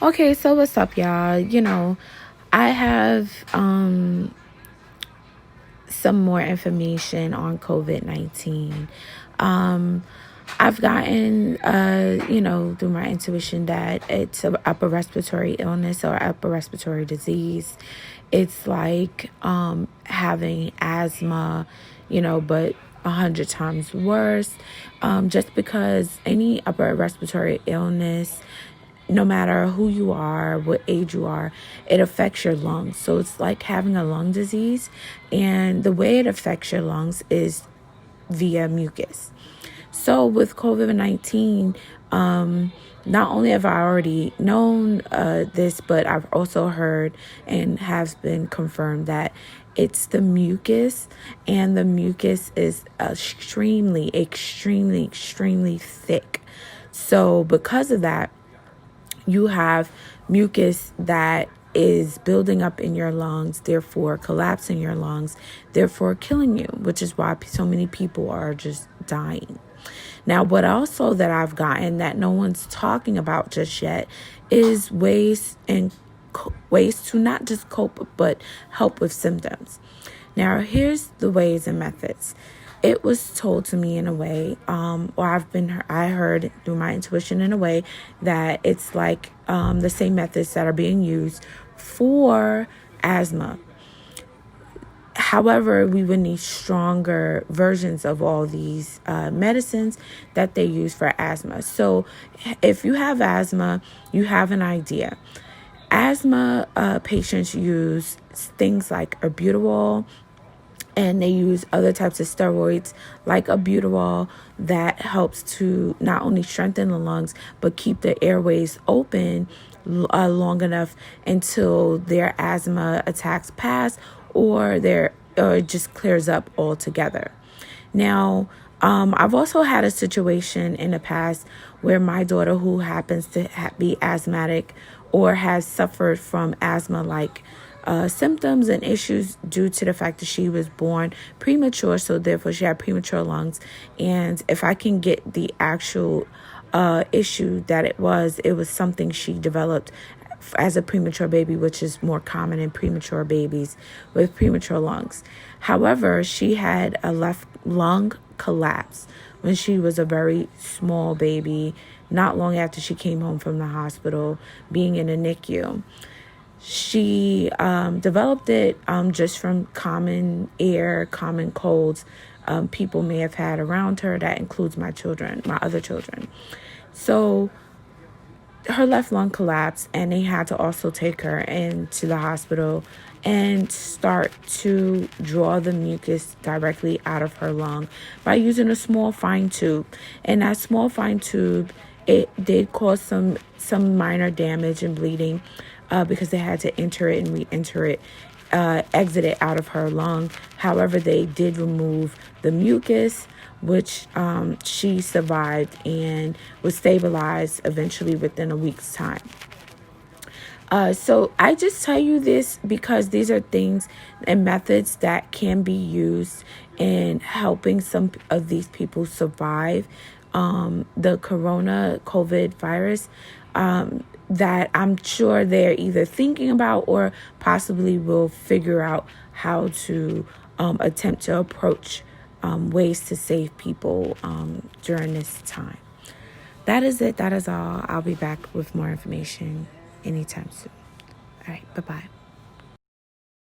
Okay, so what's up, y'all? I have some more information on COVID-19. I've gotten, through my intuition that it's an upper respiratory illness or upper respiratory disease. It's like having asthma, but 100 times worse. Just because any upper respiratory illness, no matter who you are, what age you are, it affects your lungs. So it's like having a lung disease. And the way it affects your lungs is via mucus. So with COVID-19, not only have I already known this, but I've also heard and has been confirmed that it's the mucus, and the mucus is extremely, extremely, extremely thick. So because of that, you have mucus that is building up in your lungs, therefore collapsing your lungs, therefore killing you, which is why so many people are just dying. Now, what also that I've gotten that no one's talking about just yet is ways to not just cope, but help with symptoms. Now, here's the ways and methods. It was told to me in a way, I heard through my intuition in a way that it's like the same methods that are being used for asthma. However, we would need stronger versions of all these medicines that they use for asthma. So if you have asthma, you have an idea. Asthma patients use things like albuterol, and they use other types of steroids like albuterol that helps to not only strengthen the lungs, but keep the airways open long enough until their asthma attacks pass or it just clears up altogether. Now, I've also had a situation in the past where my daughter, who happens to be asthmatic or has suffered from asthma-like symptoms and issues due to the fact that she was born premature, so therefore she had premature lungs. And if I can get the actual issue that it was something she developed as a premature baby, which is more common in premature babies with premature lungs. However, she had a left lung collapse when she was a very small baby, not long after she came home from the hospital, being in a NICU. She developed it just from common air, common colds people may have had around her. That includes my other children. So her left lung collapsed, and they had to also take her into the hospital and start to draw the mucus directly out of her lung by using a small fine tube. And that small fine tube, it did cause some minor damage and bleeding because they had to enter it and re-enter it, exit it out of her lung. However, they did remove the mucus, which she survived and was stabilized eventually within a week's time. So I just tell you this because these are things and methods that can be used in helping some of these people survive the COVID virus that I'm sure they're either thinking about or possibly will figure out how to attempt to approach ways to save people during this time. That is it. That is all. I'll be back with more information anytime soon. All right. Bye-bye.